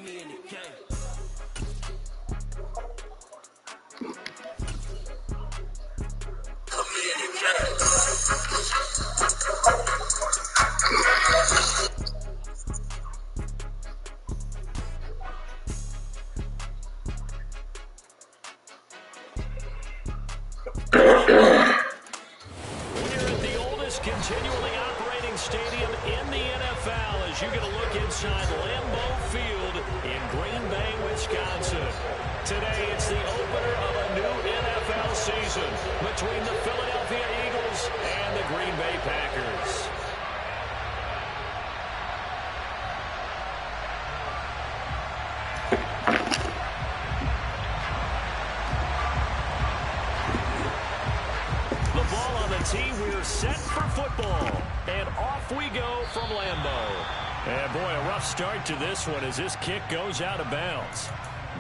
me in the game. Put me in the game. Continually operating stadium in the NFL as you get a look inside Lambeau Field in Green Bay, Wisconsin. Today it's the opener of a new NFL season between the Philadelphia Eagles and the Green Bay Packers. We're set for football, and off we go from Lambeau. And boy, a rough start to this one as this kick goes out of bounds.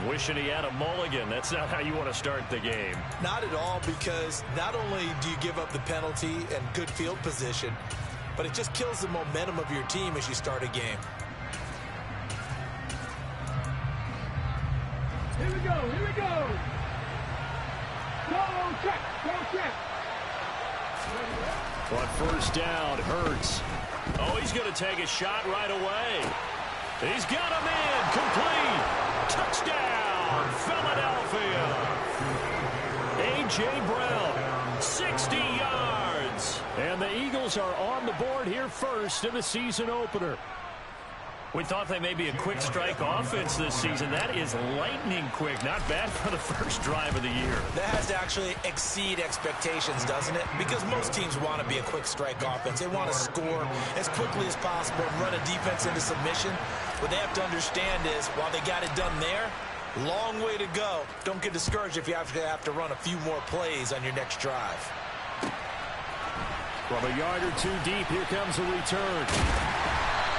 Wishing he had a mulligan. That's not how you want to start the game. Not at all, because not only do you give up the penalty and good field position, but it just kills the momentum of your team as you start a game. Here we go, here we go. Go check, go check. On first down, Hurts. Oh, he's going to take a shot right away. He's got him in. Complete. Touchdown, Philadelphia. A.J. Brown, 60 yards. And the Eagles are on the board here first in the season opener. We thought they may be a quick strike offense this season. That is lightning quick. Not bad for the first drive of the year. That has to actually exceed expectations, doesn't it? Because most teams want to be a quick strike offense. They want to score as quickly as possible and run a defense into submission. What they have to understand is, while they got it done there, long way to go. Don't get discouraged if you have to run a few more plays on your next drive. From a yard or two deep, here comes a return.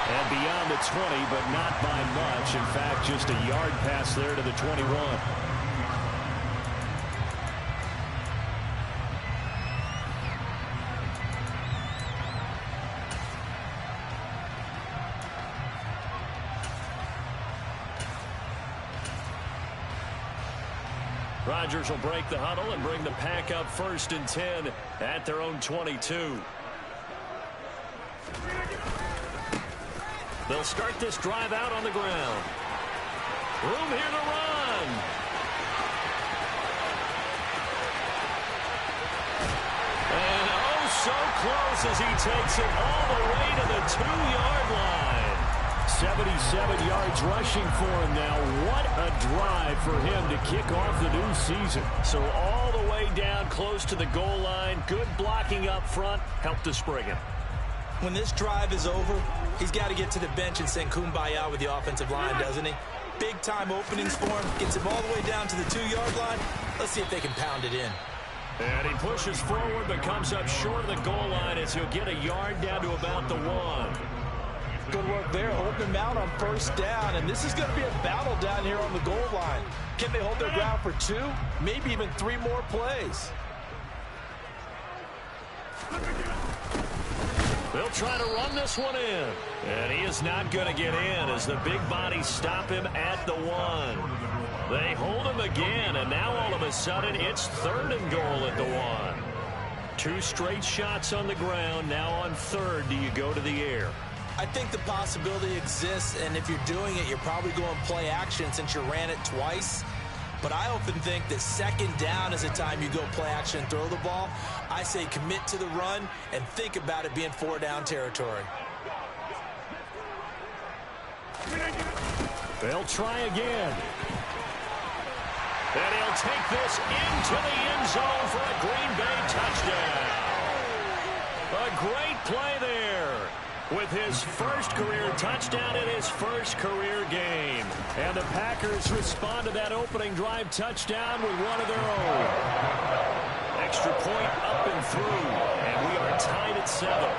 And beyond the 20, but not by much. In fact, just a yard pass there to the 21. Rodgers will break the huddle and bring the pack up 1st and 10 at their own 22. They'll start this drive out on the ground. Room here to run. And oh, so close as he takes it all the way to the 2-yard line. 77 yards rushing for him now. What a drive for him to kick off the new season. So all the way down close to the goal line. Good blocking up front. Helped to spring him. When this drive is over, he's got to get to the bench and sing kumbaya with the offensive line, doesn't he? Big-time openings for him. Gets him all the way down to the 2-yard line. Let's see if they can pound it in. And he pushes forward but comes up short of the goal line as he'll get a yard down to about the 1. Good work there, holding him out on first down. And this is going to be a battle down here on the goal line. Can they hold their ground for 2, maybe even 3 more plays? They'll try to run this one in. And he is not going to get in as the big bodies stop him at the 1. They hold him again, and now all of a sudden it's 3rd and goal at the 1. 2 straight shots on the ground. Now on 3rd, do you go to the air? I think the possibility exists, and if you're doing it, you're probably going play action since you ran it twice. But I often think that 2nd down is the time you go play action and throw the ball. I say commit to the run and think about it being 4-down territory. They'll try again. And he'll take this into the end zone for a Green Bay touchdown. A great play there with his first career touchdown in his first career game. And the Packers respond to that opening drive touchdown with one of their own. Extra point up and through, and we are tied at 7.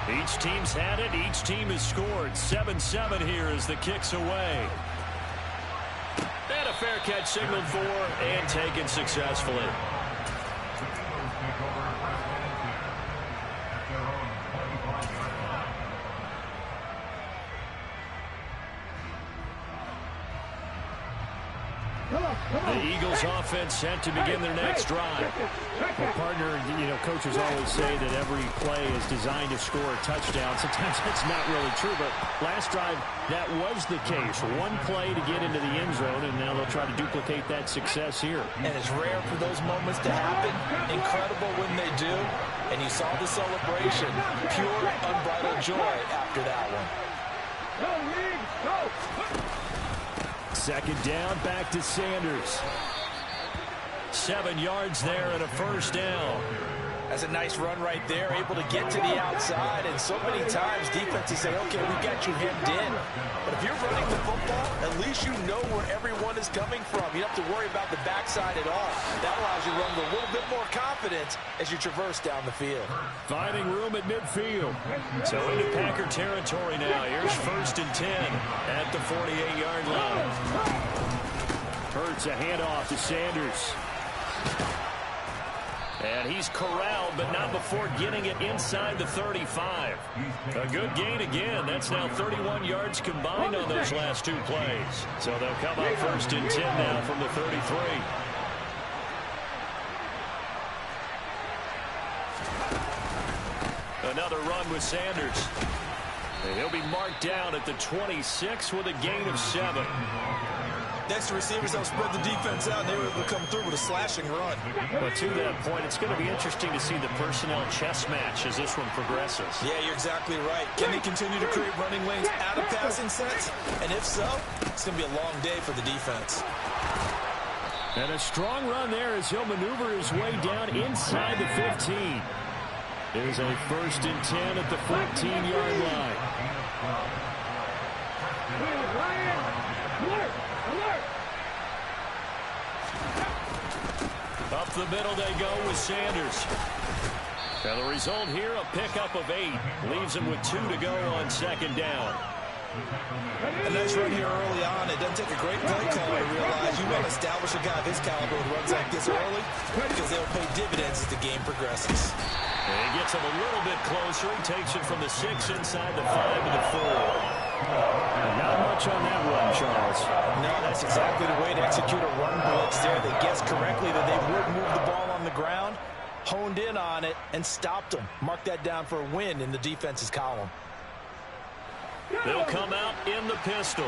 Each team's had it. Each team has scored. 7-7 here as the kick's away. And a fair catch signaled for and taken successfully. The Eagles offense set to begin their next drive. Well, partner, coaches always say that every play is designed to score a touchdown. Sometimes that's not really true, but last drive, that was the case. One play to get into the end zone, and now they'll try to duplicate that success here. And it's rare for those moments to happen. Incredible when they do. And you saw the celebration. Pure, unbridled joy after that one. Second down, back to Sanders. 7 yards there and a first down. That's a nice run right there, able to get to the outside. And so many times defenses say, okay, we got you hemmed in. But if you're running the football, at least you know where everyone is coming from. You don't have to worry about the backside at all. That allows you to run with a little bit more confidence as you traverse down the field. Finding room at midfield. So into Packer territory now. Here's 1st and 10 at the 48-yard line. Hurts a handoff to Sanders. And he's corralled, but not before getting it inside the 35. A good gain again. That's now 31 yards combined on those last 2 plays. So they'll come out 1st and 10 now from the 33. Another run with Sanders. And he'll be marked down at the 26 with a gain of 7. Next, the receivers help spread the defense out, and they were able to come through with a slashing run. But to that point, it's going to be interesting to see the personnel chess match as this one progresses. Yeah, you're exactly right. Can they continue to create running lanes out of passing sets? And if so, it's going to be a long day for the defense. And a strong run there as he'll maneuver his way down inside the 15. There's a 1st and 10 at the 14-yard line. Up the middle they go with Sanders. And the result here, a pickup of 8. Leaves him with 2 to go on 2nd down. A nice run here early on. It doesn't take a great play caller to realize you want to establish a guy of his caliber who runs like this early because they'll pay dividends as the game progresses. And he gets him a little bit closer. He takes it from the 6 inside the 5 to the 4. Not much on that run, Charles. No, that's exactly the way to execute a run blitz there. They guessed correctly that they would move the ball on the ground, honed in on it, and stopped them. Mark that down for a win in the defense's column. They'll come out in the pistol.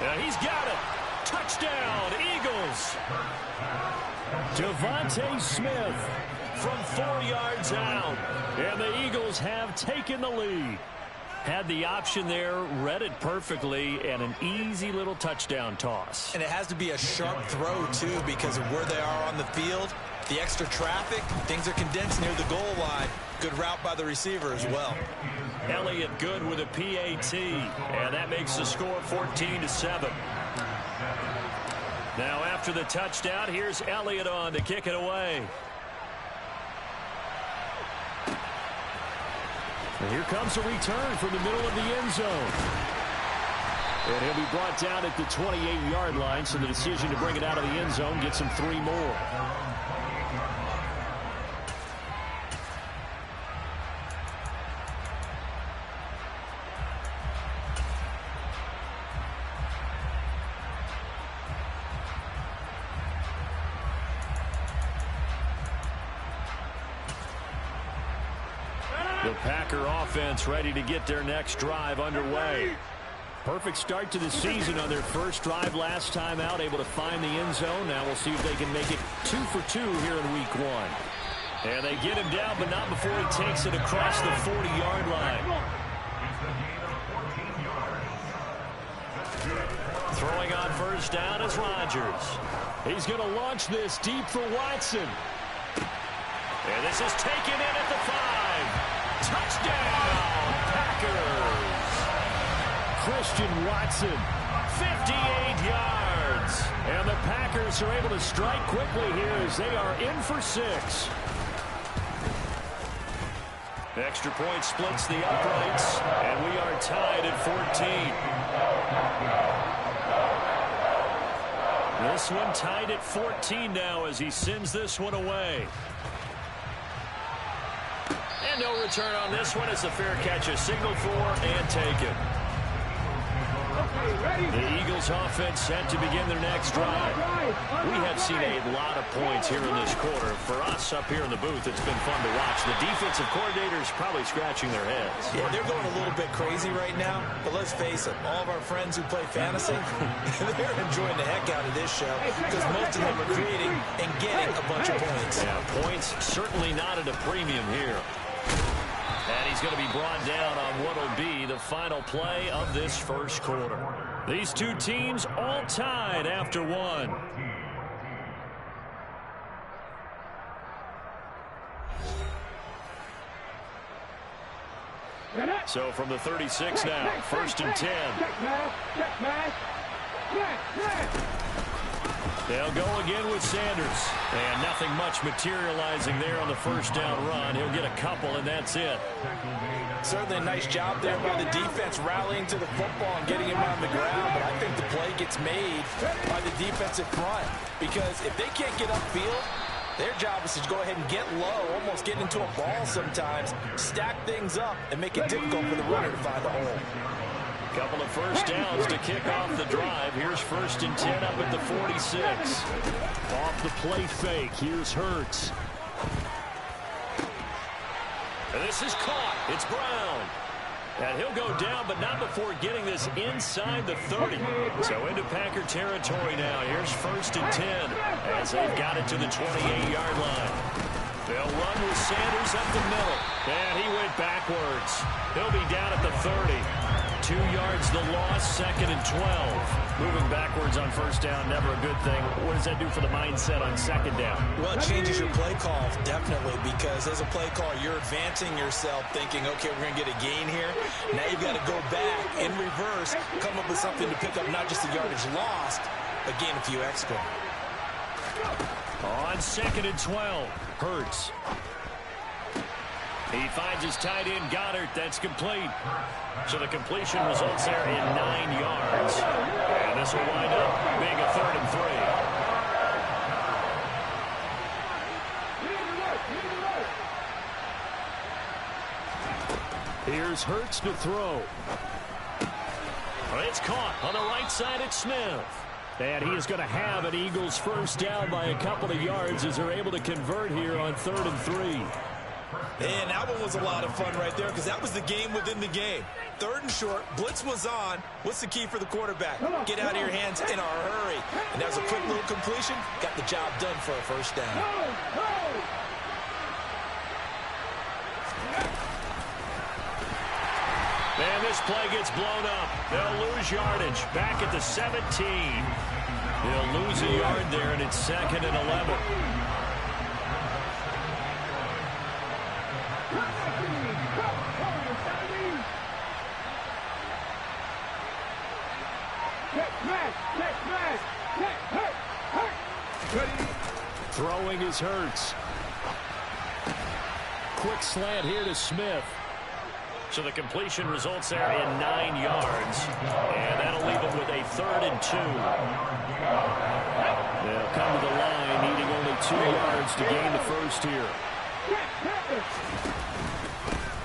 Yeah, he's got it. Touchdown, Eagles. Devontae Smith from 4 yards out. And the Eagles have taken the lead. Had the option there, read it perfectly, and an easy little touchdown toss. And it has to be a sharp throw, too, because of where they are on the field. The extra traffic, things are condensed near the goal line. Good route by the receiver as well. Elliott good with a PAT, and that makes the score 14-7. Now after the touchdown, here's Elliott on to kick it away. And here comes a return from the middle of the end zone. And he'll be brought down at the 28-yard line, so the decision to bring it out of the end zone gets him 3 more. The Packer offense ready to get their next drive underway. Perfect start to the season on their first drive last time out, able to find the end zone. Now we'll see if they can make it 2 for 2 here in week 1. And they get him down, but not before he takes it across the 40-yard line. Throwing on first down is Rodgers. He's going to launch this deep for Watson. And this is taken in at the 5. Touchdown, Packers. Christian Watson, 58 yards. And the Packers are able to strike quickly here as they are in for 6. Extra point splits the uprights, and we are tied at 14. This one tied at 14 now as he sends this one away. And no return on this one as the fair catch is signaled for and taken. The Eagles offense set to begin their next drive. We have seen a lot of points here in this quarter. For us up here in the booth, it's been fun to watch. The defensive coordinators probably scratching their heads. Yeah, they're going a little bit crazy right now. But let's face it, all of our friends who play fantasy, they're enjoying the heck out of this show because most of them are creating and getting a bunch of points. Yeah, points certainly not at a premium here. And he's going to be brought down on what will be the final play of this first quarter. These two teams all tied after one. So from the 36 now, 1st and 10. They'll go again with Sanders. And nothing much materializing there on the first down run. He'll get a couple, and that's it. Certainly a nice job there by the defense rallying to the football and getting him on the ground. But I think the play gets made by the defensive front. Because if they can't get upfield, their job is to go ahead and get low, almost get into a ball sometimes, stack things up, and make it difficult for the runner to find the hole. Couple of first downs to kick off the drive. Here's 1st and 10 up at the 46. Off the play fake. Here's Hurts. And this is caught. It's Brown. And he'll go down, but not before getting this inside the 30. So into Packer territory now. Here's 1st and 10 as they've got it to the 28-yard line. They'll run with Sanders up the middle. And he went backwards. He'll be down at the 30. 2 yards the loss, 2nd and 12. Moving backwards on first down, never a good thing. What does that do for the mindset on 2nd down? Well, it changes your play call, definitely, because as a play call, you're advancing yourself thinking, okay, we're going to get a gain here. Now you've got to go back in reverse, come up with something to pick up not just the yardage lost, but gain a few extra. On 2nd and 12, Hurts. He finds his tight end, Goddard. That's complete. So the completion results there in 9 yards. And this will wind up being a 3rd and 3. Here's Hurts to throw. It's caught on the right side at Smith. And he is going to have an Eagles first down by a couple of yards as they're able to convert here on 3rd and 3. And that one was a lot of fun right there because that was the game within the game. 3rd and short, blitz was on. What's the key for the quarterback? Get out of your hands in a hurry. And that was a quick little completion. Got the job done for a first down. And this play gets blown up. They'll lose yardage. Back at the 17. They'll lose a yard there, and it's 2nd and 11. Throwing is Hurts. Quick slant here to Smith. So the completion results there in 9 yards. And that'll leave them with a 3rd and 2. They'll come to the line needing only 2 yards to gain the first here.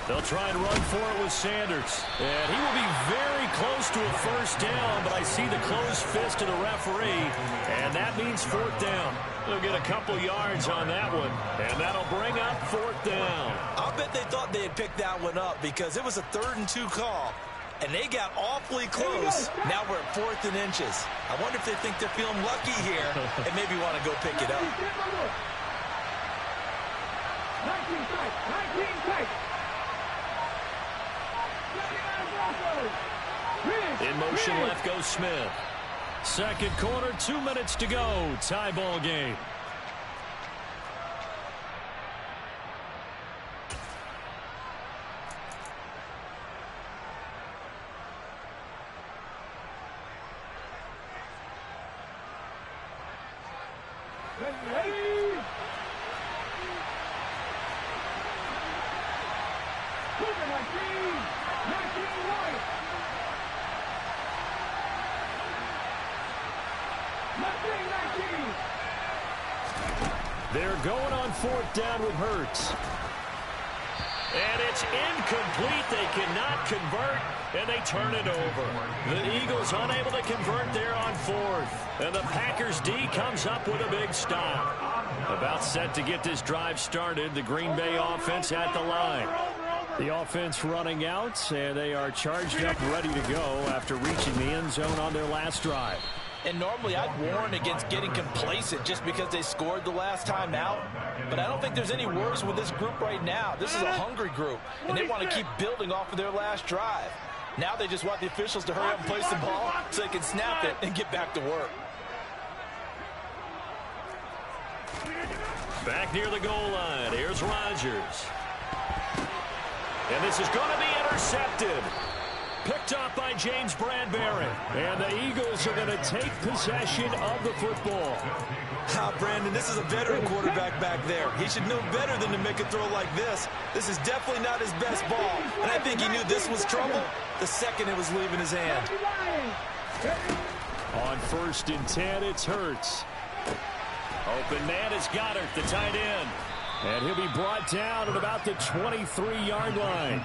They'll try and run for it with Sanders. And he will be very close to a first down, but I see the closed fist of the referee, and that means 4th down. They'll get a couple yards on that one, and that'll bring up 4th down. I'll bet they thought they had picked that one up because it was a 3rd and 2 call, and they got awfully close. Now we're at 4th and inches. I wonder if they think they're feeling lucky here and maybe want to go pick it up. 19 tight. In motion left goes Smith. 2nd quarter, 2 minutes to go. Tie ball game. They're going on fourth down with Hurts. And it's incomplete. They cannot convert, and they turn it over. The Eagles unable to convert there on fourth. And the Packers D comes up with a big stop. About set to get this drive started. The Green Bay offense at the line. The offense running out, and they are charged up, ready to go after reaching the end zone on their last drive. And normally I'd warn against getting complacent just because they scored the last time out. But I don't think there's any worries with this group right now. This is a hungry group, and they want to keep building off of their last drive. Now they just want the officials to hurry up and place the ball so they can snap it and get back to work. Back near the goal line. Here's Rodgers. And this is going to be intercepted. Picked up by James Bradbury. And the Eagles are going to take possession of the football. Brandon, this is a veteran quarterback back there. He should know better than to make a throw like this. This is definitely not his best ball. And I think he knew this was trouble the second it was leaving his hand. On 1st and 10, it's Hurts. Open man is Goddard, the tight end. And he'll be brought down at about the 23-yard line.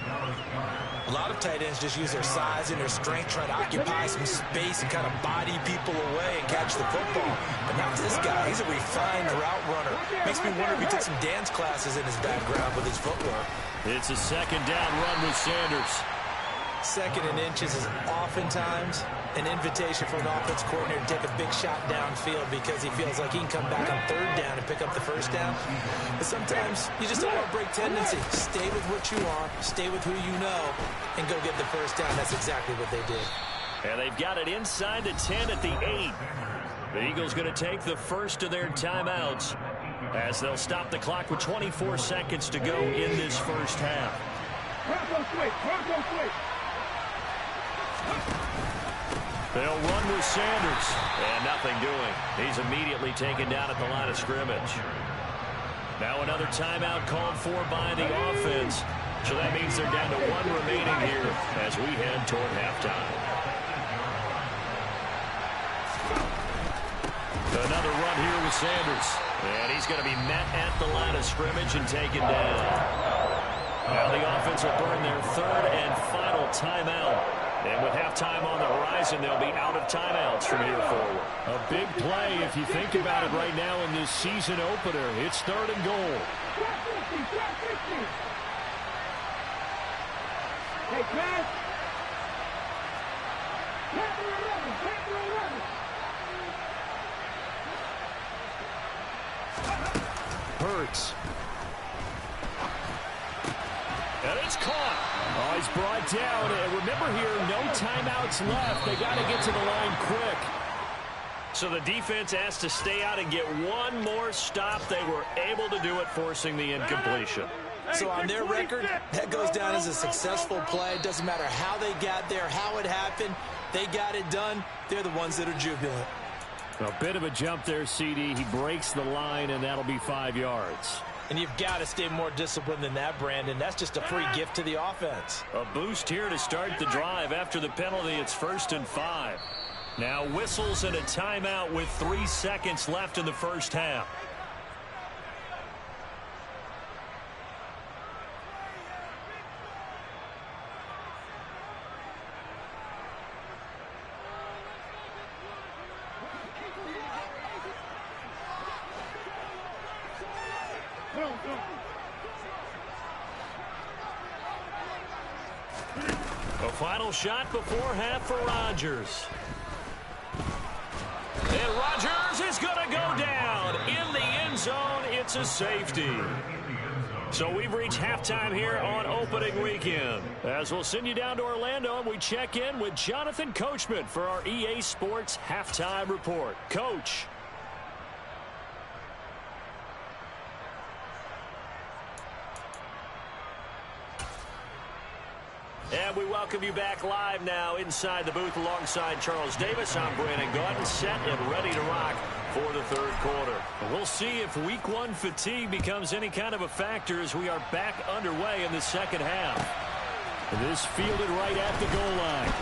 A lot of tight ends just use their size and their strength, trying to occupy some space and kind of body people away and catch the football. But not this guy. He's a refined route runner. Makes me wonder if he took some dance classes in his background with his footwork. It's a second down run with Sanders. Second and inches is oftentimes an invitation for an offense coordinator to take a big shot downfield because he feels like he can come back on 3rd down and pick up the 1st down. But sometimes you just don't want to break tendency. Stay with what you are, stay with who you know, and go get the 1st down. That's exactly what they did. And they've got it inside the 10 at the 8. The Eagles going to take the first of their timeouts as they'll stop the clock with 24 seconds to go in this first half. They'll run with Sanders. And nothing doing. He's immediately taken down at the line of scrimmage. Now another timeout called for by the offense. So that means they're down to 1 remaining here as we head toward halftime. Another run here with Sanders. And he's going to be met at the line of scrimmage and taken down. Now the offense will burn their 3rd and final timeout. And with halftime on the horizon, they'll be out of timeouts from here forward. A big play if you think about it right now in this season opener. It's 3rd and goal. Hey, Chris. Hurts. And it's caught. Oh, he's brought down. And remember here, no timeouts left. They got to get to the line quick. So the defense has to stay out and get one more stop. They were able to do it, forcing the incompletion. So on their record, that goes down as a successful play. It doesn't matter how they got there, how it happened. They got it done. They're the ones that are jubilant. A bit of a jump there, CD. He breaks the line, and that'll be 5 yards. And you've got to stay more disciplined than that, Brandon. That's just a free gift to the offense. A boost here to start the drive. After the penalty, it's 1st and 5. Now whistles and a timeout with 3 seconds left in the first half. A final shot before half for Rodgers. And Rodgers is going to go down. In the end zone, it's a safety. So we've reached halftime here on opening weekend. As we'll send you down to Orlando, and we check in with Jonathan Coachman for our EA Sports Halftime Report. Coach. And we welcome you back live now inside the booth alongside Charles Davis. I'm Brandon Gaudin, set and ready to rock for the 3rd quarter. We'll see if week 1 fatigue becomes any kind of a factor as we are back underway in the second half. This fielded right at the goal line.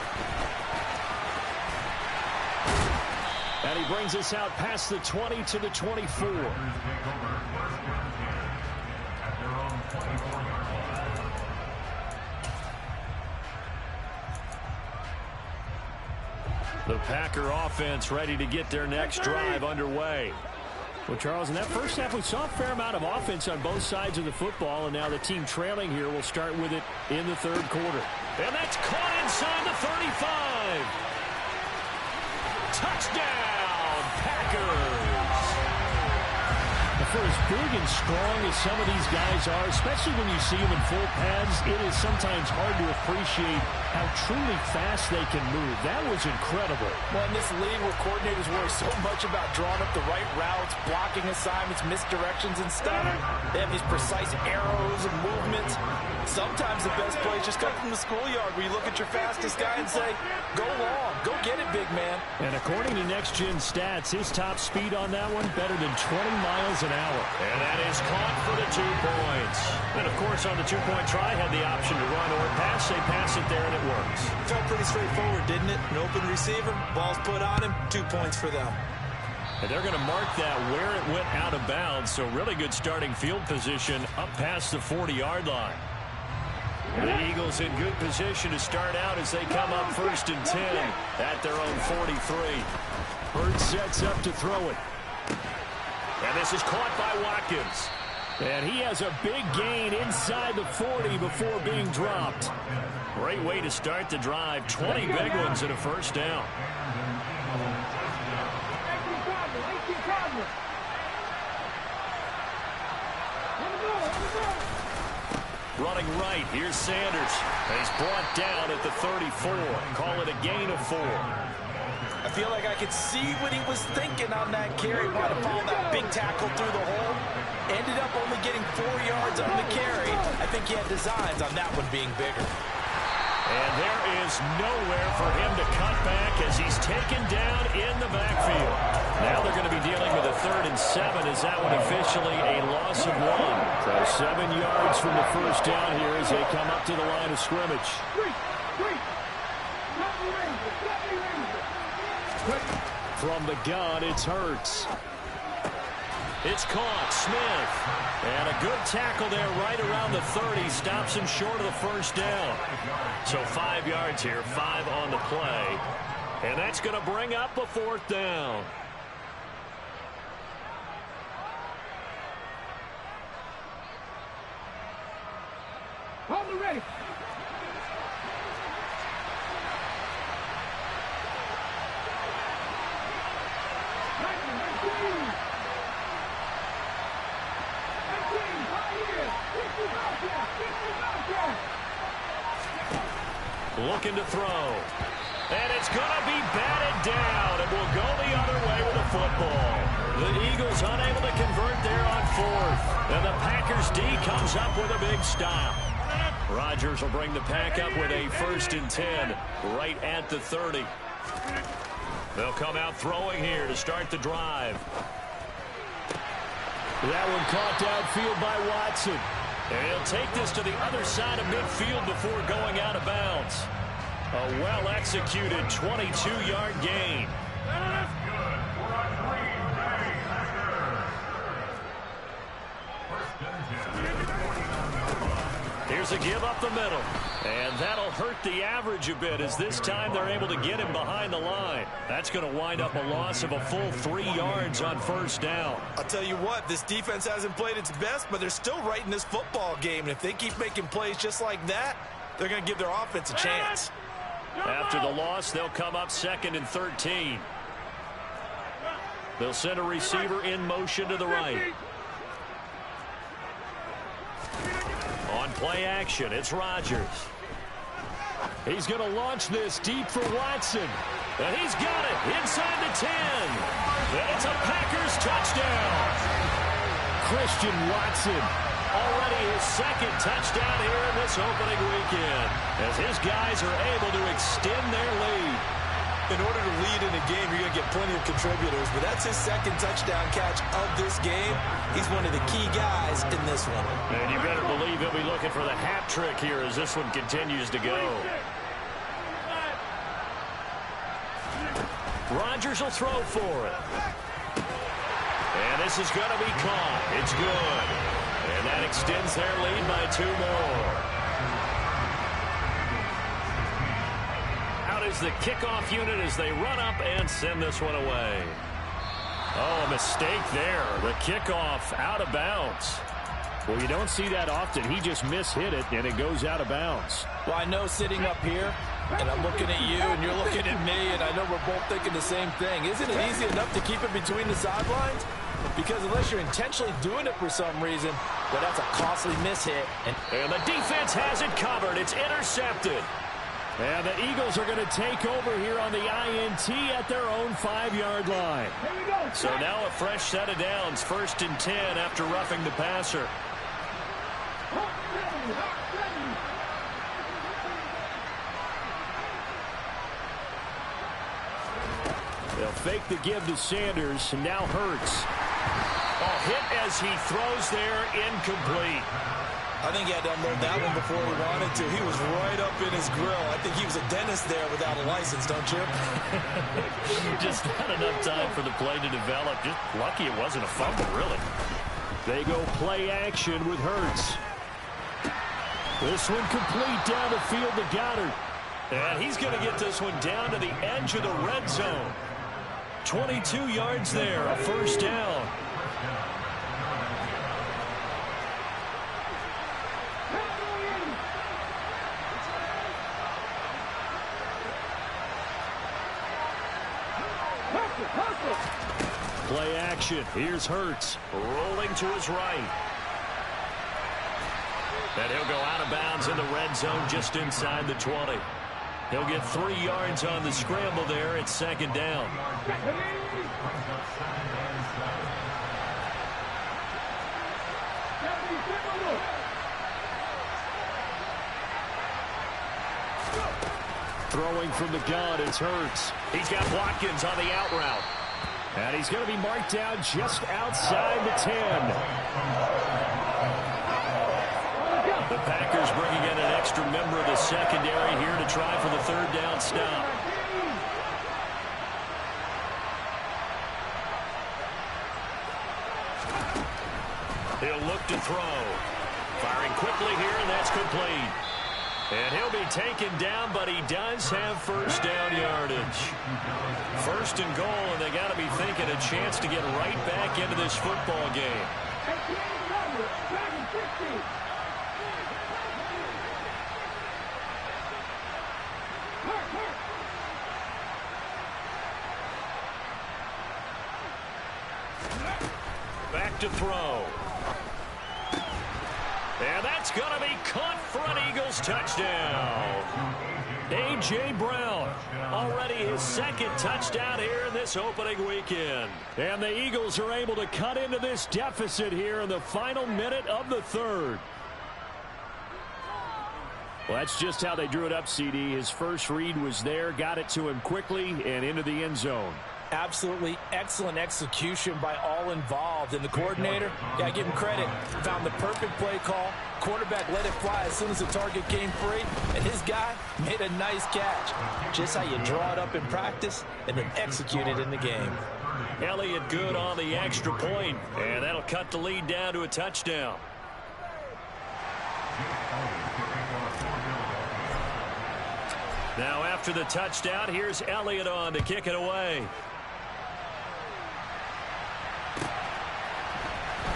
And he brings us out past the 20 to the 24. The Packer offense ready to get their next drive underway. Well, Charles, in that first half, we saw a fair amount of offense on both sides of the football, and now the team trailing here will start with it in the third quarter. And that's caught inside the 35. Touchdown, Packers. For as big and strong as some of these guys are, especially when you see them in full pads, it is sometimes hard to appreciate how truly fast they can move. That was incredible. Well, in this league where coordinators worry so much about drawing up the right routes, blocking assignments, misdirections, and stuff, they have these precise arrows and movements. Sometimes the best plays just come from the schoolyard where you look at your fastest guy and say, go long, go get it, big man. And according to Next Gen Stats, his top speed on that one, better than 20 miles an hour. And that is caught for the 2 points. And, of course, on the 2-point try, had the option to run or pass. They pass it there, and it works. Felt pretty straightforward, didn't it? An open receiver, ball's put on him, 2 points for them. And they're going to mark that where it went out of bounds. So really good starting field position up past the 40-yard line. The Eagles in good position to start out as they come up 1st and 10 at their own 43. Hurts sets up to throw it. And this is caught by Watkins. And he has a big gain inside the 40 before being dropped. Great way to start the drive. 20 big ones and a first down. Running right, here's Sanders. He's brought down at the 34. Call it a gain of 4. I feel like I could see what he was thinking on that carry. Wanted to follow that big tackle through the hole. Ended up only getting 4 yards on the carry. I think he had designs on that one being bigger. And there is nowhere for him to cut back as he's taken down in the backfield. Now they're going to be dealing with a 3rd and 7 as that one officially a loss of 1. So 7 yards from the first down here as they come up to the line of scrimmage. From the gun, it's Hurts. It's caught. Smith. And a good tackle there right around the 30. Stops him short of the first down. So 5 yards here, 5 on the play. And that's going to bring up a 4th down. Hold it ready. Looking to throw. And it's going to be batted down. It will go the other way with the football. The Eagles unable to convert there on 4th. And the Packers D comes up with a big stop. Rodgers will bring the Pack up with a 1st and 10 right at the 30. They'll come out throwing here to start the drive. That one caught downfield by Watson. And he'll take this to the other side of midfield before going out of bounds. A well-executed 22-yard gain. Here's a give up the middle. And that'll hurt the average a bit as this time they're able to get him behind the line. That's going to wind up a loss of a full 3 yards on first down. I'll tell you what, this defense hasn't played its best, but they're still right in this football game. And if they keep making plays just like that, they're going to give their offense a chance. After the loss, they'll come up 2nd and 13. They'll send a receiver in motion to the right. On play action, it's Rodgers. He's going to launch this deep for Watson. And he's got it inside the 10. And it's a Packers touchdown. Christian Watson. Already his 2nd touchdown here in this opening weekend. As his guys are able to extend their lead. In order to lead in a game, you're going to get plenty of contributors, but that's his 2nd touchdown catch of this game. He's one of the key guys in this one. And you better believe he'll be looking for the hat trick here as this one continues to go. Rodgers will throw for it. And this is going to be caught. It's good. And that extends their lead by 2 more. Out is the kickoff unit as they run up and send this one away. Oh, a mistake there. The kickoff out of bounds. Well, you don't see that often. He just mishit it, and it goes out of bounds. Well, I know sitting up here, and I'm looking at you, and you're looking at me, and I know we're both thinking the same thing. Isn't it easy enough to keep it between the sidelines? Because unless you're intentionally doing it for some reason, well, that's a costly mishit. And the defense has it covered. It's intercepted. And the Eagles are going to take over here on the INT at their own 5-yard line. So now a fresh set of downs. 1st and 10 after roughing the passer. They'll fake the give to Sanders, and now Hurts. Oh, hit as he throws there, incomplete. I think he had to unload that one before he wanted to. He was right up in his grill. I think he was a dentist there without a license, don't you? Just not enough time for the play to develop. Just lucky it wasn't a fumble, really. They go play action with Hurts. This one complete down the field to Goddard. And he's going to get this one down to the edge of the red zone. 22 yards there, a 1st down. Play action. Here's Hurts. Rolling to his right. And he'll go out of bounds in the red zone just inside the 20. He'll get 3 yards on the scramble there. It's 2nd down. Throwing from the gun, it's Hurts. He's got Watkins on the out route. And he's going to be marked down just outside the 10. The Packers bringing in an extra member of the secondary here to try for the 3rd down stop. He'll look to throw. Firing quickly here, and that's complete. And he'll be taken down, but he does have 1st down yardage. 1st and goal, and they got to be thinking a chance to get right back into this football game. Back to throw. And that's going to be caught for an Eagles touchdown. A.J. Brown, already his 2nd touchdown here in this opening weekend. And the Eagles are able to cut into this deficit here in the final minute of the 3rd. Well, that's just how they drew it up, CD. His first read was there, got it to him quickly, and into the end zone. Absolutely excellent execution by all involved. And the coordinator, yeah, give him credit, found the perfect play call. Quarterback let it fly as soon as the target came free. And his guy made a nice catch. Just how you draw it up in practice and then execute it in the game. Elliott good on the extra point, and that'll cut the lead down to a touchdown. Now after the touchdown, here's Elliott on to kick it away.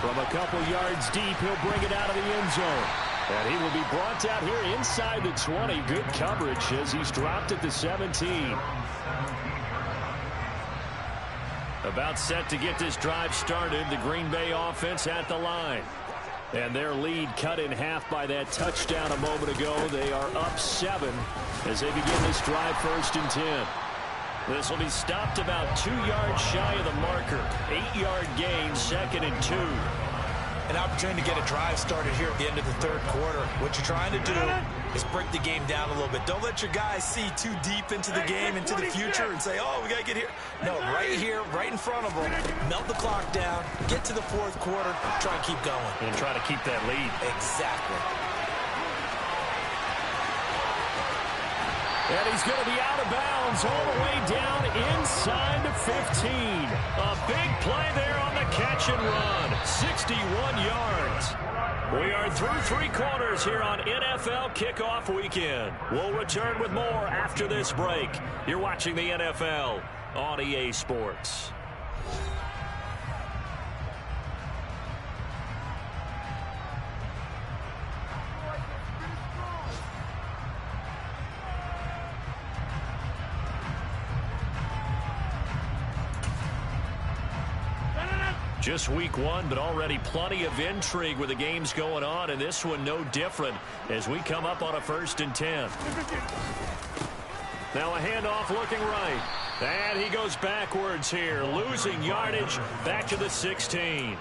From a couple yards deep, he'll bring it out of the end zone. And he will be brought down here inside the 20. Good coverage as he's dropped at the 17. About set to get this drive started. The Green Bay offense at the line. And their lead cut in half by that touchdown a moment ago. They are up 7 as they begin this drive 1st and 10. This will be stopped about 2 yards shy of the marker. 8-yard gain, 2nd and 2. An opportunity to get a drive started here at the end of the 3rd quarter. What you're trying to do is break the game down a little bit. Don't let your guys see too deep into the game, into the future, and say, oh, we got to get here. No, right here, right in front of them. Melt the clock down, get to the 4th quarter, try and keep going. And try to keep that lead. Exactly. And he's going to be out of bounds all the way down inside the 15. A big play there on the catch and run. 61 yards. We are through 3 quarters here on NFL Kickoff Weekend. We'll return with more after this break. You're watching the NFL on EA Sports. Just week 1, but already plenty of intrigue with the games going on, and this one no different as we come up on a 1st and 10. Now a handoff looking right. And he goes backwards here, losing yardage back to the 16.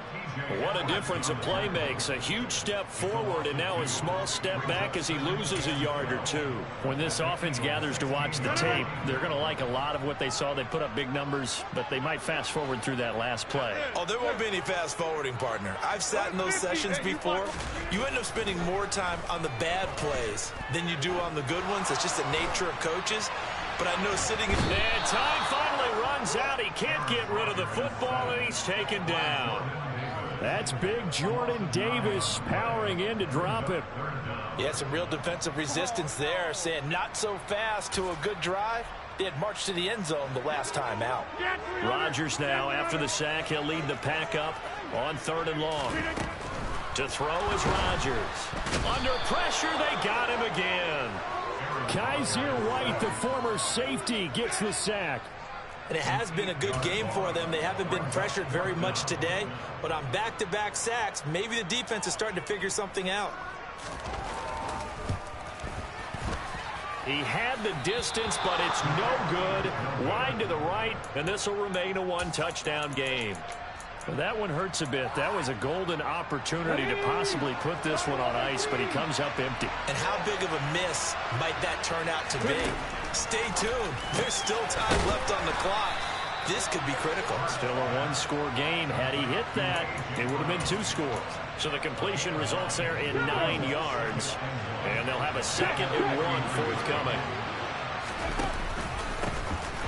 What a difference a play makes. A huge step forward and now a small step back as he loses a yard or 2. When this offense gathers to watch the tape, they're going to like a lot of what they saw. They put up big numbers, but they might fast forward through that last play. Oh, there won't be any fast forwarding, partner. I've sat in those sessions before. You end up spending more time on the bad plays than you do on the good ones. It's just the nature of coaches. But I know sitting in... And time finally runs out. He can't get rid of the football, and he's taken down. That's big Jordan Davis powering in to drop it. Yeah, some real defensive resistance there, saying not so fast to a good drive. They had marched to the end zone the last time out. Rodgers now, after the sack, he'll lead the pack up on 3rd and long. To throw is Rodgers. Under pressure, they got him again. Kaiser White, the former safety, gets the sack. And it has been a good game for them. They haven't been pressured very much today. But on back-to-back sacks, maybe the defense is starting to figure something out. He had the distance, but it's no good. Wide to the right, and this will remain a 1-touchdown game. Well, that one hurts a bit. That was a golden opportunity to possibly put this one on ice, but he comes up empty. And how big of a miss might that turn out to be? Stay tuned. There's still time left on the clock. This could be critical. Still a 1-score game. Had he hit that, it would have been 2 scores. So the completion results there in 9 yards. And they'll have a 2nd and 1 forthcoming.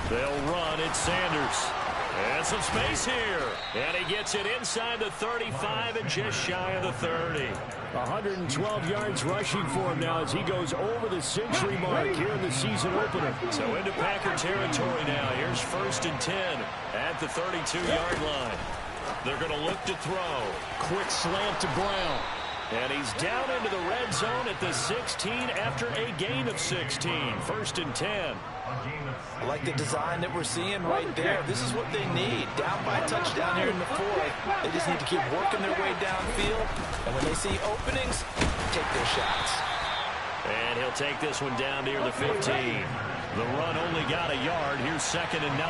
They'll run. It's Sanders. And some space here. And he gets it inside the 35 and just shy of the 30. 112 yards rushing for him now as he goes over the century mark here in the season opener. So into Packer territory now. Here's 1st and 10 at the 32-yard line. They're going to look to throw. Quick slant to Brown. And he's down into the red zone at the 16 after a gain of 16. 1st and 10. I like the design that we're seeing right there. This is what they need. Down by a touchdown here in the 4th. They just need to keep working their way downfield. And when they see openings, take their shots. And he'll take this one down near the 15. The run only got a yard. Here's 2nd and 9.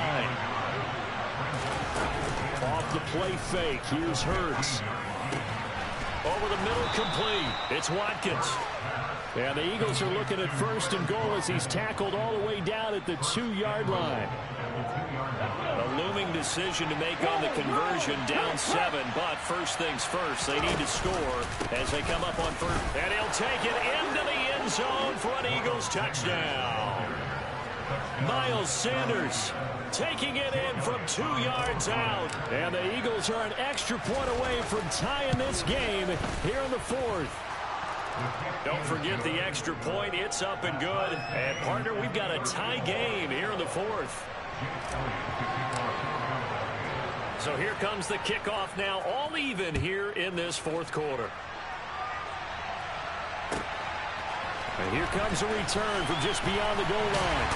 Off the play fake. Here's Hurts. Over the middle, complete. It's Watkins. And the Eagles are looking at 1st and goal as he's tackled all the way down at the 2-yard line. A looming decision to make on the conversion, down 7, but first things first, they need to score as they come up on 1st. And he'll take it into the end zone for an Eagles touchdown. Miles Sanders taking it in from 2 yards out. And the Eagles are an extra point away from tying this game here in the 4th. Don't forget the extra point. It's up and good. And, partner, we've got a tie game here in the 4th. So here comes the kickoff now, all even here in this 4th quarter. And here comes a return from just beyond the goal line.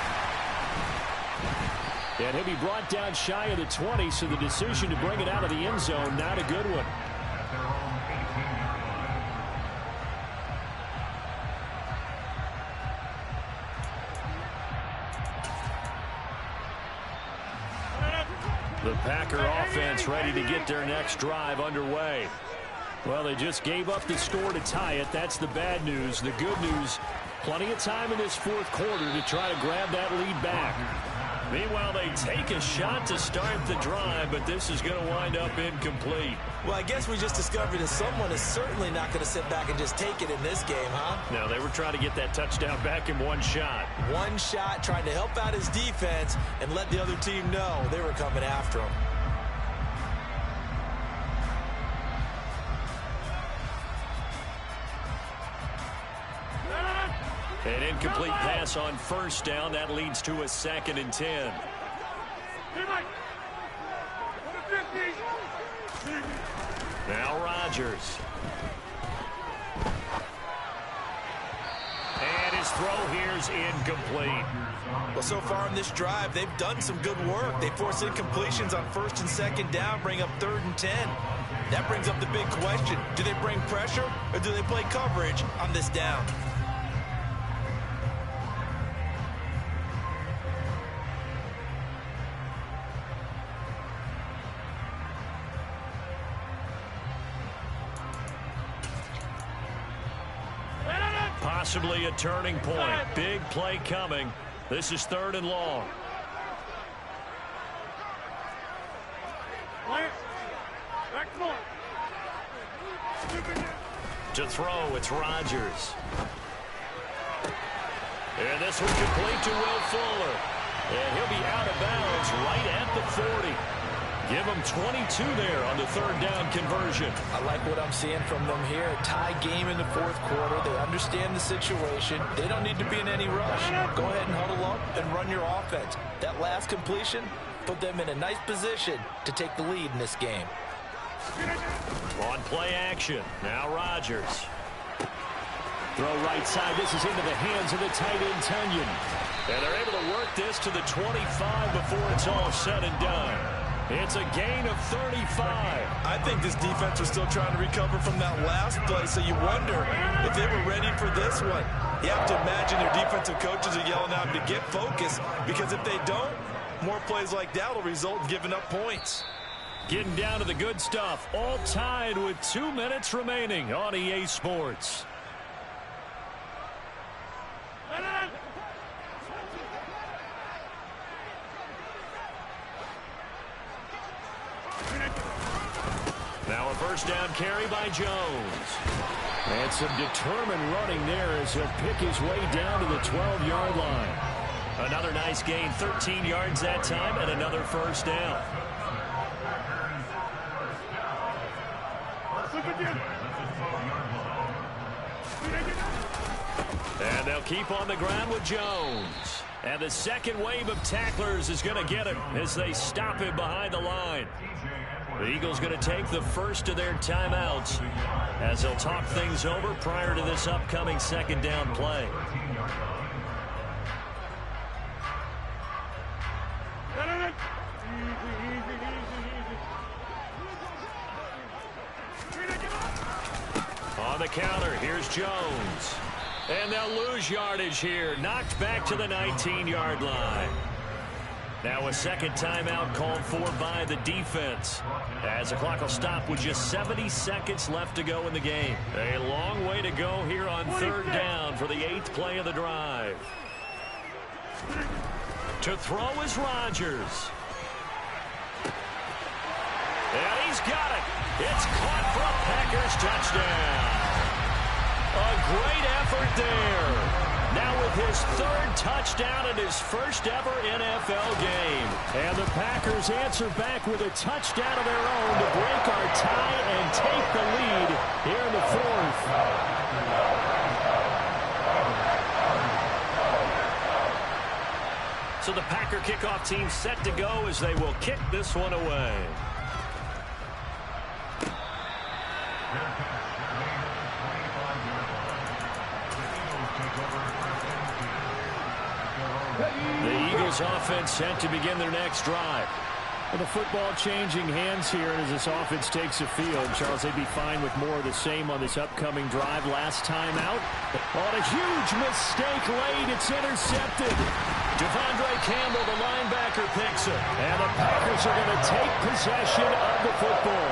And he'll be brought down shy of the 20, so the decision to bring it out of the end zone, not a good one. The Packer offense ready to get their next drive underway. Well, they just gave up the score to tie it. That's the bad news. The good news, plenty of time in this 4th quarter to try to grab that lead back. Meanwhile, they take a shot to start the drive, but this is going to wind up incomplete. Well, I guess we just discovered that someone is certainly not going to sit back and just take it in this game, huh? No, they were trying to get that touchdown back in one shot. One shot, trying to help out his defense and let the other team know they were coming after him. An incomplete pass on first down. That leads to a 2nd and 10. Now Rodgers. And his throw here's incomplete. Well, so far in this drive, they've done some good work. They force incompletions on 1st and 2nd down, bring up 3rd and 10. That brings up the big question. Do they bring pressure or do they play coverage on this down? Possibly a turning point. Big play coming. This is 3rd and long. To throw, it's Rodgers. And this one complete to Will Fuller. And he'll be out of bounds right at the 40. Give them 22 there on the 3rd down conversion. I like what I'm seeing from them here. Tie game in the 4th quarter. They understand the situation. They don't need to be in any rush. Go ahead and huddle up and run your offense. That last completion put them in a nice position to take the lead in this game. On play action. Now Rodgers. Throw right side. This is into the hands of the tight end, Takin. And they're able to work this to the 25 before it's all said and done. It's a gain of 35. I think this defense was still trying to recover from that last play, so you wonder if they were ready for this one. You have to imagine their defensive coaches are yelling at them to get focused, because if they don't, more plays like that will result in giving up points. Getting down to the good stuff. All tied with 2 minutes remaining on EA Sports. Now a 1st down carry by Jones. And some determined running there as he'll pick his way down to the 12-yard line. Another nice gain, 13 yards that time, and another 1st down. And they'll keep on the ground with Jones. And the second wave of tacklers is going to get him as they stop him behind the line. The Eagles going to take the first of their timeouts as they'll talk things over prior to this upcoming 2nd down play. On the counter, here's Jones. And they'll lose yardage here. Knocked back to the 19-yard line. Now a 2nd timeout called for by the defense, as the clock will stop with just 70 seconds left to go in the game. A long way to go here on 3rd down for the 8th play of the drive. To throw is Rodgers. And he's got it. It's caught for a Packers touchdown. A great effort there. Now with his 3rd touchdown in his first ever NFL game. And the Packers answer back with a touchdown of their own to break our tie and take the lead here in the 4th. So the Packer kickoff team set to go as they will kick this one away. The Eagles offense set to begin their next drive. And the football changing hands here as this offense takes the field. Charles, they'd be fine with more of the same on this upcoming drive. Last time out, on a huge mistake late, it's intercepted. Devondre Campbell, the linebacker, picks it. And the Packers are going to take possession of the football.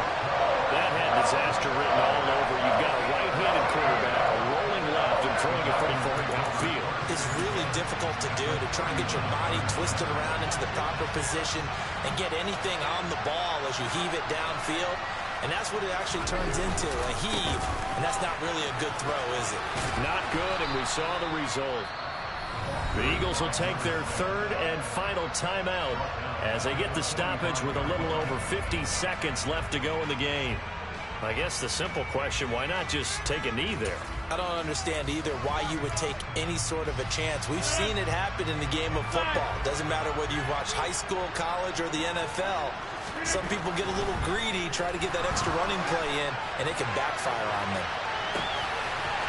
That had disaster written all over. You've got a right-handed quarterback, a rolling left, and throwing it pretty far downfield. It's really difficult to do, to try and get your body twisted around into the proper position and get anything on the ball as you heave it downfield. And that's what it actually turns into, a heave. And that's not really a good throw, is it? Not good, and we saw the result. The Eagles will take their third and final timeout as they get the stoppage with a little over 50 seconds left to go in the game. I guess the simple question, why not just take a knee there? I don't understand either why you would take any sort of a chance. We've seen it happen in the game of football. Doesn't matter whether you've watched high school, college, or the NFL. Some people get a little greedy, try to get that extra running play in, and it can backfire on them.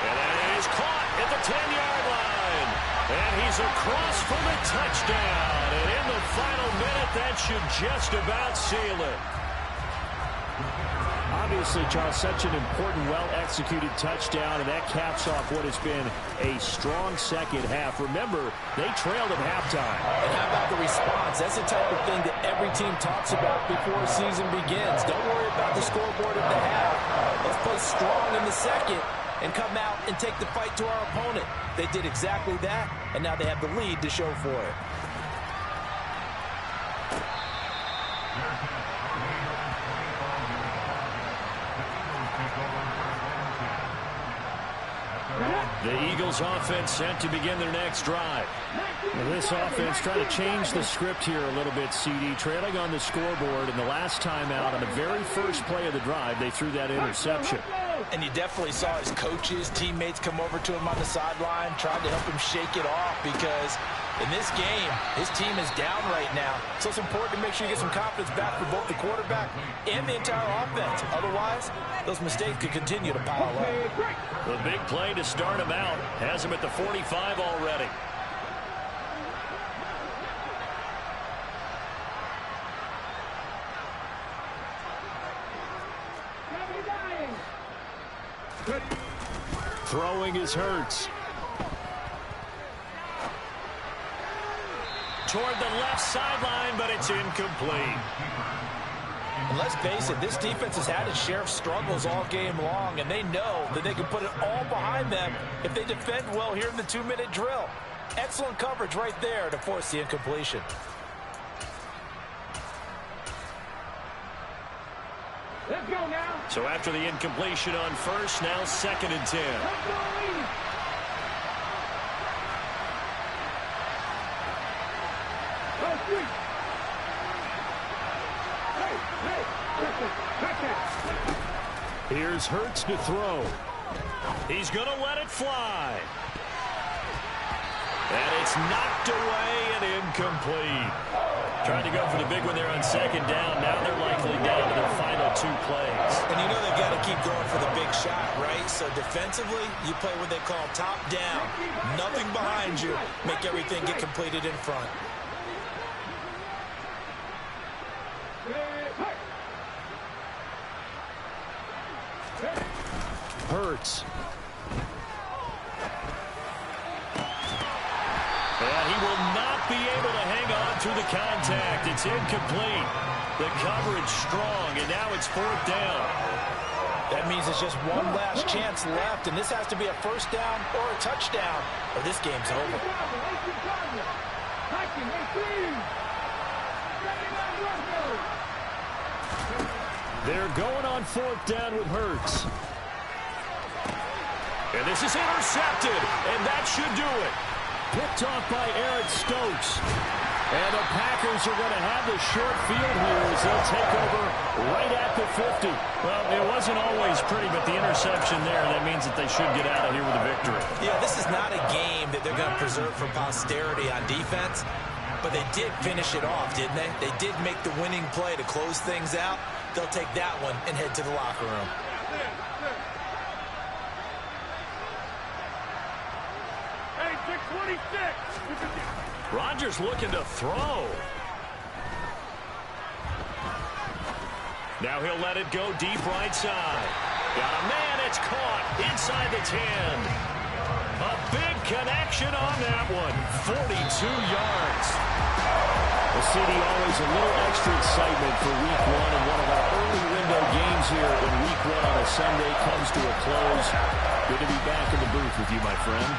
And that is caught at the 10-yard line. And he's across for the touchdown. And in the final minute, that should just about seal it. Obviously, Charles, such an important, well-executed touchdown, and that caps off what has been a strong second half. Remember, they trailed at halftime. And how about the response? That's the type of thing that every team talks about before a season begins. Don't worry about the scoreboard at the half. Let's play strong in the second and come out and take the fight to our opponent. They did exactly that, and now they have the lead to show for it. The Eagles offense set to begin their next drive. Well, this offense trying to change the script here a little bit, CD. Trailing on the scoreboard, and the last time out on the very first play of the drive, they threw that interception. And you definitely saw his coaches, teammates come over to him on the sideline, tried to help him shake it off because in this game, his team is down right now. So it's important to make sure you get some confidence back for both the quarterback and the entire offense. Otherwise, those mistakes could continue to pile up. The big play to start him out has him at the 45 already. Throwing is Hurts. Toward the left sideline, but it's incomplete. And let's face it, this defense has had its share of struggles all game long, and they know that they can put it all behind them if they defend well here in the 2-minute drill. Excellent coverage right there to force the incompletion. Let's go now. So after the incompletion on first, now 2nd and 10. Let's go, Lee. Go, Street. Here's Hurts to throw. He's going to let it fly. And it's knocked away and incomplete. Trying to go for the big one there on 2nd down. Now they're likely down to their final 2 plays. And you know they've got to keep going for the big shot, right? So defensively, you play what they call top down. Nothing behind you. Make everything get completed in front. Hurts. And he will not be able to hang on through the contact. It's incomplete. The coverage strong, and now it's 4th down. That means it's just one last chance left, and this has to be a first down or a touchdown, or this game's over. They're going on 4th down with Hurts. And this is intercepted, and that should do it. Picked off by Eric Stokes. And the Packers are going to have the short field here as they'll take over right at the 50. Well, it wasn't always pretty, but the interception there, that means that they should get out of here with a victory. Yeah, this is not a game that they're going to preserve for posterity on defense, but they did finish it off, didn't they? They did make the winning play to close things out. They'll take that one and head to the locker room. Rodgers looking to throw. Now he'll let it go deep right side. Got a man, it's caught inside the 10. A big connection on that one. 42 yards. The CD always a little extra excitement for week 1 and one of our early window games here in Week 1 on a Sunday comes to a close. Good to be back in the booth with you, my friend.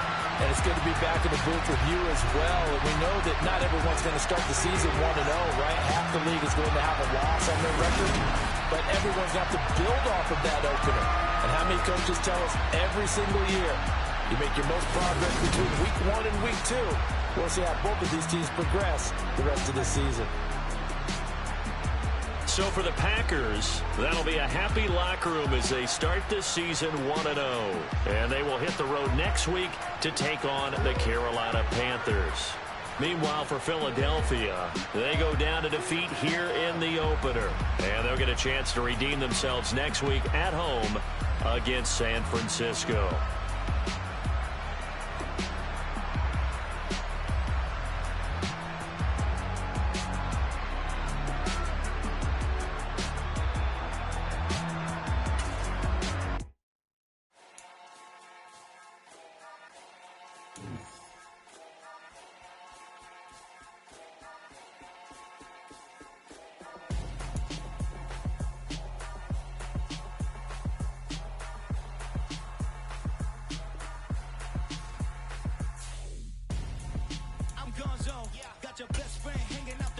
And it's good to be back in the booth with you as well. And we know that not everyone's going to start the season 1-0, right? Half the league is going to have a loss on their record. But everyone's got to build off of that opener. And how many coaches tell us every single year, you make your most progress between Week 1 and Week 2. We'll see how both of these teams progress the rest of the season. So for the Packers, that'll be a happy locker room as they start this season 1-0. And they will hit the road next week to take on the Carolina Panthers. Meanwhile, for Philadelphia, they go down to defeat here in the opener. And they'll get a chance to redeem themselves next week at home against San Francisco. Got your best friend hanging out the